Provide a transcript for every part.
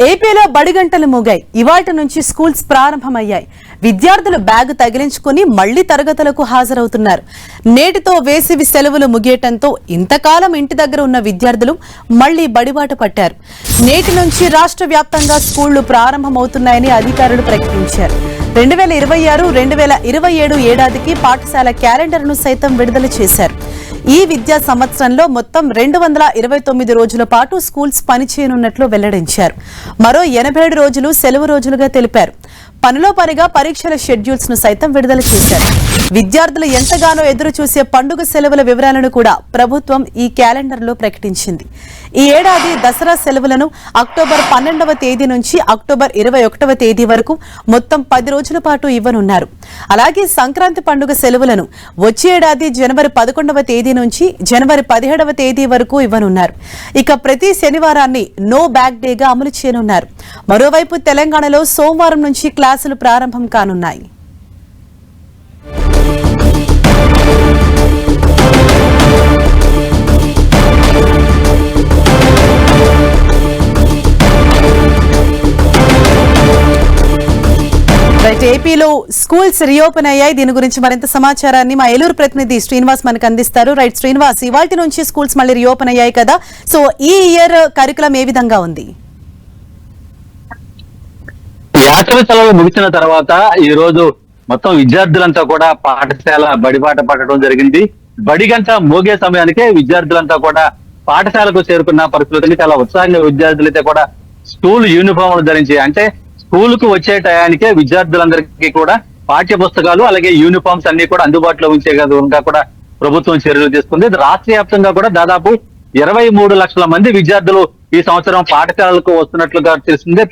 ఏపీలో బడిగంటలు మోగాయి. ఇవాల్టి నుంచి స్కూల్స్ ప్రారంభమయ్యాయి. విద్యార్థులు బ్యాగ్ తగిలించుకుని మళ్లీ తరగతులకు హాజరవుతున్నారు. నేటితో వేసవి సెలవులు ముగియటంతో ఇంతకాలం ఇంటి దగ్గర ఉన్న విద్యార్థులు మళ్లీ బడిబాట పట్టారు. నేటి నుంచి రాష్ట్ర వ్యాప్తంగా స్కూళ్లు ప్రారంభమవుతున్నాయని అధికారులు ప్రకటించారు. 2026-2027 ఏడాదికి పాఠశాల క్యాలెండర్ను సైతం విడుదల చేశారు. ఈ విద్యా సంవత్సరంలో మొత్తం 229 రోజుల పాటు స్కూల్స్ పనిచేయనున్నట్లు వెల్లడించారు. మరో 87 రోజులు సెలవు రోజులుగా తెలిపారు. పనిలో పనిగా పరీక్షల షెడ్యూల్స్ ను సైతం విడుదల చేశారు. విద్యార్థులు ఎంతగానో ఎదురు చూసే పండుగ సెలవుల వివరాలను కూడా ప్రభుత్వం ఈ క్యాలెండర్లో ప్రకటించింది. ఈ ఏడాది దసరా సెలవులను అక్టోబర్ 12వ తేదీ నుంచి అక్టోబర్ 21వ తేదీ వరకు మొత్తం 10 రోజుల పాటు ఇవ్వనున్నారు. అలాగే సంక్రాంతి పండుగ సెలవులను వచ్చే ఏడాది జనవరి 11వ తేదీ నుంచి జనవరి 17వ తేదీ వరకు ఇవ్వనున్నారు. ఇక ప్రతి శనివారాన్ని నో బ్యాగ్ డేగా అమలు చేయనున్నారు. మరోవైపు తెలంగాణలో సోమవారం నుంచి క్లాసులు ప్రారంభం కానున్నాయి. ఏపీలో స్కూల్స్ రీఓపెన్ అయ్యాయి. దీని గురించి మరింత సమాచారాన్ని మా ఏలూరు ప్రతినిధి శ్రీనివాస్ మనకు అందిస్తారు. రైట్ శ్రీనివాస్, ఇవాల్టి నుంచి స్కూల్స్ మళ్ళీ రీఓపెన్ అయ్యాయి కదా, సో ఈ ఇయర్ కరికులం ఏ విధంగా ఉంది? వేసవి సెలవులు ముగిసిన తర్వాత ఈ రోజు మొత్తం విద్యార్థులంతా కూడా పాఠశాల బడిబాట పట్టడం జరిగింది. బడి గంట మోగే సమయానికే విద్యార్థులంతా కూడా పాఠశాలకు చేరుకున్న పరిస్థితులు. చాలా ఉత్సాహంగా విద్యార్థులైతే కూడా స్కూల్ యూనిఫామ్లు ధరించి, అంటే స్కూల్ కు వచ్చే టయానికే విద్యార్థులందరికీ కూడా పాఠ్య పుస్తకాలు అలాగే యూనిఫామ్స్ అన్ని కూడా అందుబాటులో ఉంచే విధంగా కూడా ప్రభుత్వం చర్యలు తీసుకుంది. రాష్ట్ర వ్యాప్తంగా కూడా దాదాపు 23 లక్షల మంది విద్యార్థులు ఈ సంవత్సరం పాఠశాలలకు వస్తున్నట్లుగా తెలిసిందే.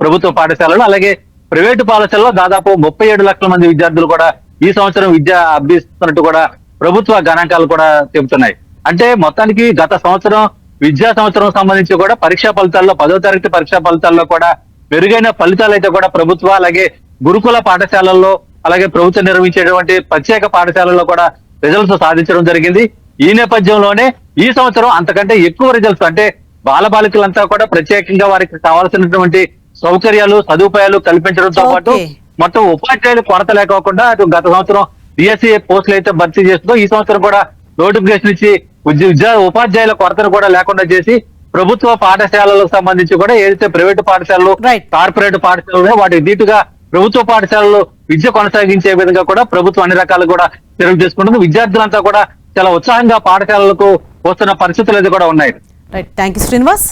ప్రభుత్వ పాఠశాలలు అలాగే ప్రైవేటు పాఠశాలలో దాదాపు 37 లక్షల మంది విద్యార్థులు కూడా ఈ సంవత్సరం విద్య అభ్యసిస్తున్నట్టు కూడా ప్రభుత్వ గణాంకాలు కూడా చెబుతున్నాయి. అంటే మొత్తానికి గత సంవత్సరం విద్యా సంవత్సరం సంబంధించి కూడా పరీక్షా ఫలితాల్లో 10వ తరగతి పరీక్షా ఫలితాల్లో కూడా మెరుగైన ఫలితాలు అయితే కూడా ప్రభుత్వ అలాగే గురుకుల పాఠశాలల్లో అలాగే ప్రభుత్వం నిర్వహించేటువంటి ప్రత్యేక పాఠశాలల్లో కూడా రిజల్ట్స్ సాధించడం జరిగింది. ఈ నేపథ్యంలోనే ఈ సంవత్సరం అంతకంటే ఎక్కువ రిజల్ట్స్, అంటే బాలబాలికలంతా కూడా ప్రత్యేకంగా వారికి కావాల్సినటువంటి సౌకర్యాలు సదుపాయాలు కల్పించడంతో పాటు మొత్తం ఉపాధ్యాయులు కొరత లేకోకుండా అటు గత సంవత్సరం డిఎస్సీ పోస్టులు అయితే భర్తీ చేస్తుందో ఈ సంవత్సరం కూడా నోటిఫికేషన్ ఇచ్చి ఉపాధ్యాయుల కొరతను కూడా లేకుండా చేసి ప్రభుత్వ పాఠశాలలకు సంబంధించి కూడా ఏదైతే ప్రైవేటు పాఠశాలలు కార్పొరేట్ పాఠశాలలో వాటికి దీటుగా ప్రభుత్వ పాఠశాలలు విద్య కొనసాగించే విధంగా కూడా ప్రభుత్వం అన్ని రకాలు కూడా చర్యలు తీసుకుంటుంది. విద్యార్థులంతా కూడా చాలా ఉత్సాహంగా పాఠశాలలకు వస్తున్న పరిస్థితులు అయితే కూడా ఉన్నాయి. Right, thank you Srinivas.